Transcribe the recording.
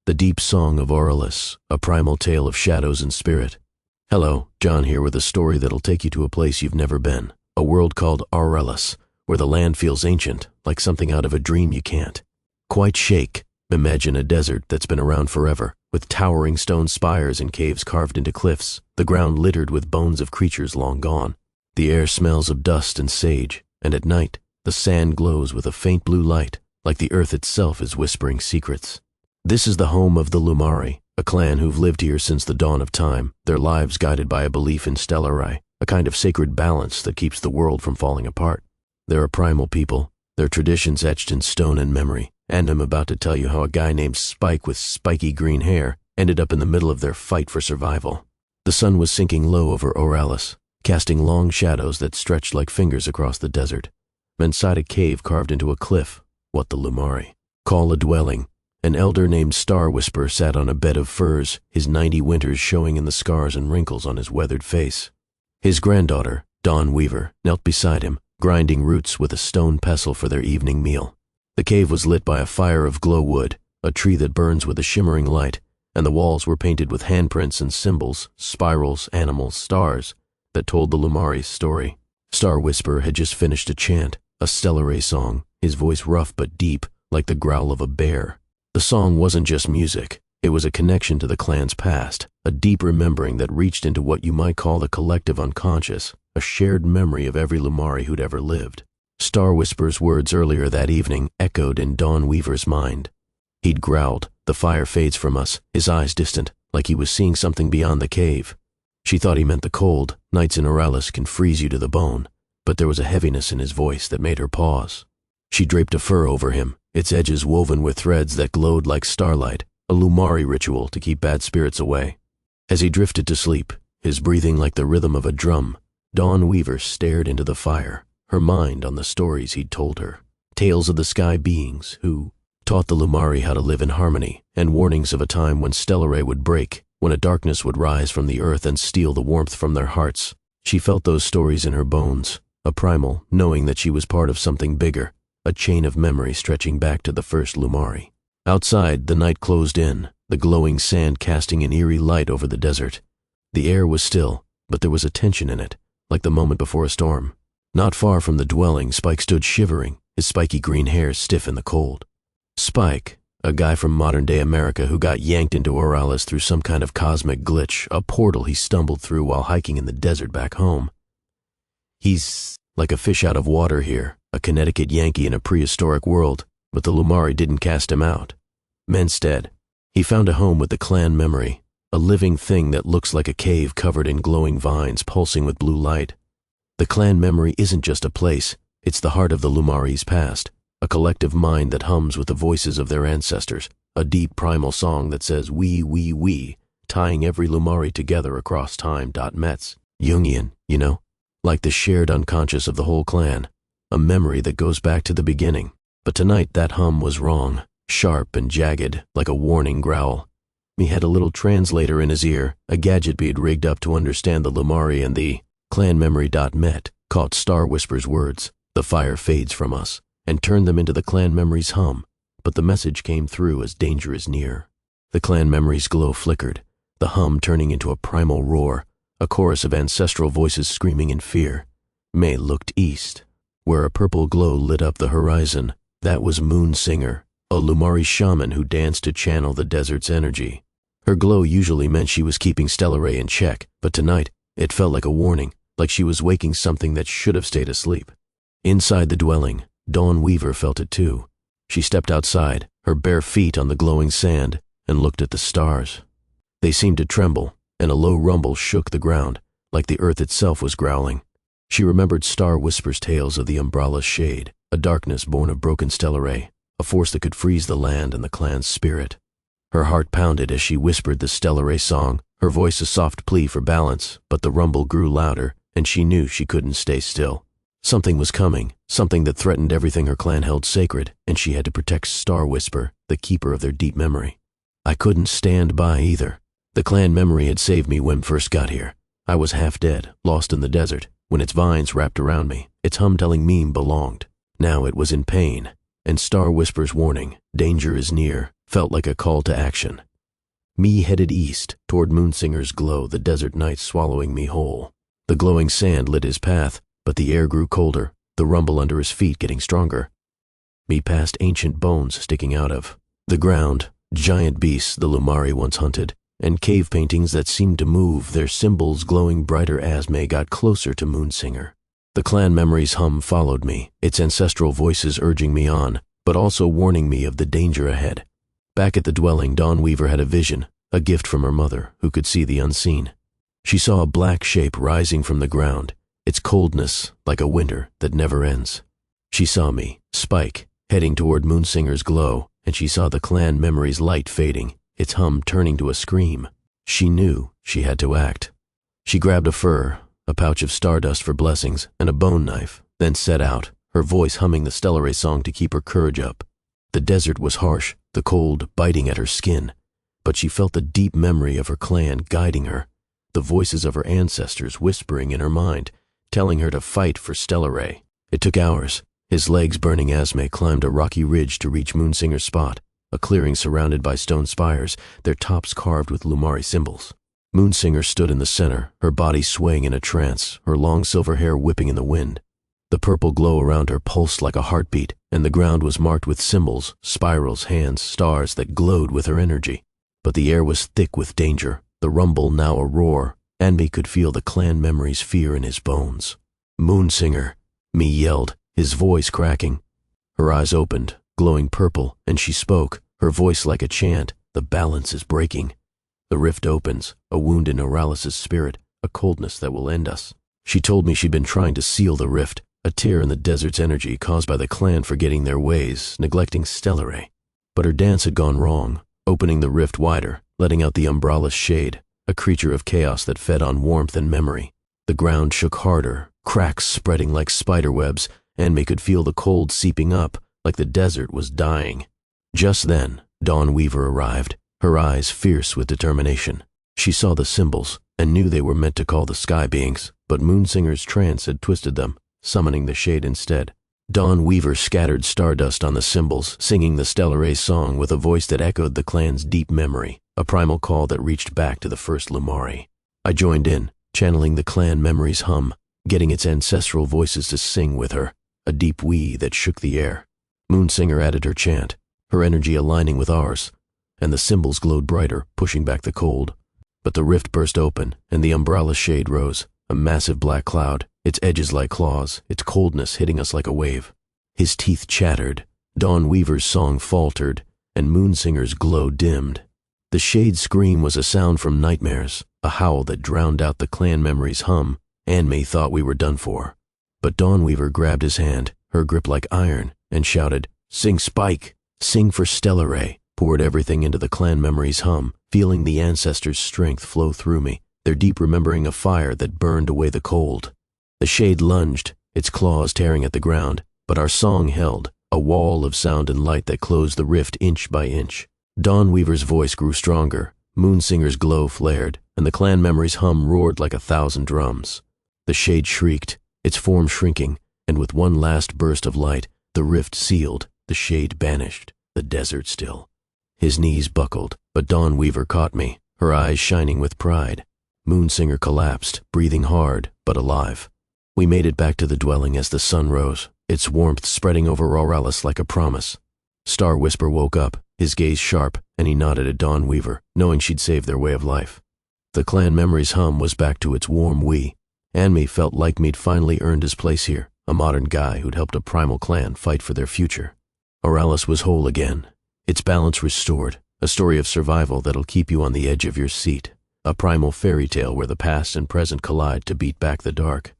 The Deep Song of Aurelius, a primal tale of shadows and spirit. Hello, John here with a story that'll take you to a place you've never been, a world called Aurelius, where the land feels ancient, like something out of a dream you can't quite shake. Imagine a desert that's been around forever, with towering stone spires and caves carved into cliffs, the ground littered with bones of creatures long gone. The air smells of dust and sage, and at night, the sand glows with a faint blue light, like the earth itself is whispering secrets. This is the home of the Lumari, a clan who've lived here since the dawn of time, their lives guided by a belief in Stellarai, a kind of sacred balance that keeps the world from falling apart. They're a primal people, their traditions etched in stone and memory, and I'm about to tell you how a guy named Spike with spiky green hair ended up in the middle of their fight for survival. The sun was sinking low over Aurelius, casting long shadows that stretched like fingers across the desert. Inside a cave carved into a cliff, what the Lumari call a dwelling, an elder named Star Whisper sat on a bed of furs, his 90 winters showing in the scars and wrinkles on his weathered face. His granddaughter, Dawn Weaver, knelt beside him, grinding roots with a stone pestle for their evening meal. The cave was lit by a fire of glow wood, a tree that burns with a shimmering light, and the walls were painted with handprints and symbols, spirals, animals, stars, that told the Lumari's story. Star Whisper had just finished a chant, a Stellarai song, his voice rough but deep, like the growl of a bear. The song wasn't just music, it was a connection to the clan's past, a deep remembering that reached into what you might call the collective unconscious, a shared memory of every Lumari who'd ever lived. Star Whisper's words earlier that evening echoed in Dawn Weaver's mind. He'd growled, "The fire fades from us," his eyes distant, like he was seeing something beyond the cave. She thought he meant the cold. Nights in Aurelius can freeze you to the bone, but there was a heaviness in his voice that made her pause. She draped a fur over him, its edges woven with threads that glowed like starlight, a Lumari ritual to keep bad spirits away. As he drifted to sleep, his breathing like the rhythm of a drum, Dawn Weaver stared into the fire, her mind on the stories he'd told her. Tales of the sky beings who taught the Lumari how to live in harmony, and warnings of a time when Stellarai would break, when a darkness would rise from the earth and steal the warmth from their hearts. She felt those stories in her bones, a primal knowing that she was part of something bigger, a chain of memory stretching back to the first Lumari. Outside, the night closed in, the glowing sand casting an eerie light over the desert. The air was still, but there was a tension in it, like the moment before a storm. Not far from the dwelling, Spike stood shivering, his spiky green hair stiff in the cold. Spike, a guy from modern-day America who got yanked into Aurelius through some kind of cosmic glitch, a portal he stumbled through while hiking in the desert back home. He's like a fish out of water here, a Connecticut Yankee in a prehistoric world, but the Lumari didn't cast him out. Instead, he found a home with the clan memory, a living thing that looks like a cave covered in glowing vines pulsing with blue light. The clan memory isn't just a place, it's the heart of the Lumari's past, a collective mind that hums with the voices of their ancestors, a deep primal song that says we, tying every Lumari together across time. Metz. Jungian, you know, like the shared unconscious of the whole clan, a memory that goes back to the beginning. But tonight that hum was wrong, sharp and jagged, like a warning growl. He had a little translator in his ear, a gadget he'd rigged up to understand the Lumari, and the clanmemory.met caught Star Whisper's words, "The fire fades from us," and turned them into the clan memory's hum, but the message came through as danger is near. The clan memory's glow flickered, the hum turning into a primal roar, a chorus of ancestral voices screaming in fear. May looked east, where a purple glow lit up the horizon. That was Moonsinger, a Lumari shaman who danced to channel the desert's energy. Her glow usually meant she was keeping Stellarai in check, but tonight it felt like a warning, like she was waking something that should have stayed asleep. Inside the dwelling, Dawn Weaver felt it too. She stepped outside, her bare feet on the glowing sand, and looked at the stars. They seemed to tremble, and a low rumble shook the ground, like the earth itself was growling. She remembered Star Whisper's tales of the Umbrella Shade, a darkness born of broken Stellarai, a force that could freeze the land and the clan's spirit. Her heart pounded as she whispered the Stellarai song, her voice a soft plea for balance, but the rumble grew louder, and she knew she couldn't stay still. Something was coming, something that threatened everything her clan held sacred, and she had to protect Star Whisper, the keeper of their deep memory. I couldn't stand by either. The clan memory had saved me when first got here. I was half dead, lost in the desert, when its vines wrapped around me, its hum telling me belonged. Now it was in pain, and Star Whisper's warning, danger is near, felt like a call to action. Me headed east, toward Moonsinger's glow, the desert night swallowing me whole. The glowing sand lit his path, but the air grew colder, the rumble under his feet getting stronger. Me past ancient bones sticking out of the ground, giant beasts the Lumari once hunted, and cave paintings that seemed to move, their symbols glowing brighter as May got closer to Moonsinger. The clan memory's hum followed me, its ancestral voices urging me on, but also warning me of the danger ahead. Back at the dwelling, Dawn Weaver had a vision, a gift from her mother, who could see the unseen. She saw a black shape rising from the ground, its coldness like a winter that never ends. She saw me, Spike, heading toward Moonsinger's glow, and she saw the clan memory's light fading, its hum turning to a scream. She knew she had to act. She grabbed a fur, a pouch of stardust for blessings, and a bone knife, then set out, her voice humming the Stellare song to keep her courage up. The desert was harsh, the cold biting at her skin, but she felt the deep memory of her clan guiding her, the voices of her ancestors whispering in her mind, telling her to fight for Stellare. It took hours, his legs burning as May climbed a rocky ridge to reach Moonsinger's spot, a clearing surrounded by stone spires, their tops carved with Lumari symbols. Moonsinger stood in the center, her body swaying in a trance, her long silver hair whipping in the wind. The purple glow around her pulsed like a heartbeat, and the ground was marked with symbols, spirals, hands, stars that glowed with her energy. But the air was thick with danger, the rumble now a roar, and me could feel the clan memory's fear in his bones. Moonsinger, me yelled, his voice cracking. Her eyes opened, glowing purple, and she spoke, her voice like a chant. The balance is breaking. The rift opens, a wound in Oralis' spirit, a coldness that will end us. She told me she'd been trying to seal the rift, a tear in the desert's energy caused by the clan forgetting their ways, neglecting Stellare. But her dance had gone wrong, opening the rift wider, letting out the Umbrallis shade, a creature of chaos that fed on warmth and memory. The ground shook harder, cracks spreading like spider webs, and May could feel the cold seeping up, like the desert was dying. Just then, Dawn Weaver arrived, her eyes fierce with determination. She saw the symbols, and knew they were meant to call the sky beings, but Moonsinger's trance had twisted them, summoning the shade instead. Dawn Weaver scattered stardust on the symbols, singing the Stellare song with a voice that echoed the clan's deep memory, a primal call that reached back to the first Lumari. I joined in, channeling the clan memory's hum, getting its ancestral voices to sing with her, a deep wee that shook the air. Moonsinger added her chant, her energy aligning with ours, and the symbols glowed brighter, pushing back the cold. But the rift burst open, and the Umbrella shade rose, a massive black cloud, its edges like claws, its coldness hitting us like a wave. His teeth chattered, Dawn Weaver's song faltered, and Moonsinger's glow dimmed. The shade's scream was a sound from nightmares, a howl that drowned out the clan memory's hum, and May thought we were done for. But Dawn Weaver grabbed his hand, her grip like iron, and shouted, "Sing Spike! Sing for Stellare!" Poured everything into the clan memory's hum, feeling the ancestors' strength flow through me, their deep remembering of fire that burned away the cold. The shade lunged, its claws tearing at the ground, but our song held, a wall of sound and light that closed the rift inch by inch. Dawn Weaver's voice grew stronger, Moonsinger's glow flared, and the clan memory's hum roared like 1,000 drums. The shade shrieked, its form shrinking, and with one last burst of light, the rift sealed, the shade banished, the desert still. His knees buckled, but Dawn Weaver caught me, her eyes shining with pride. Moonsinger collapsed, breathing hard, but alive. We made it back to the dwelling as the sun rose, its warmth spreading over Oralis like a promise. Star Whisper woke up, his gaze sharp, and he nodded at Dawn Weaver, knowing she'd saved their way of life. The clan memory's hum was back to its warm wee, and me felt like me'd finally earned his place here, a modern guy who'd helped a primal clan fight for their future. Oralis was whole again, its balance restored, a story of survival that'll keep you on the edge of your seat, a primal fairy tale where the past and present collide to beat back the dark.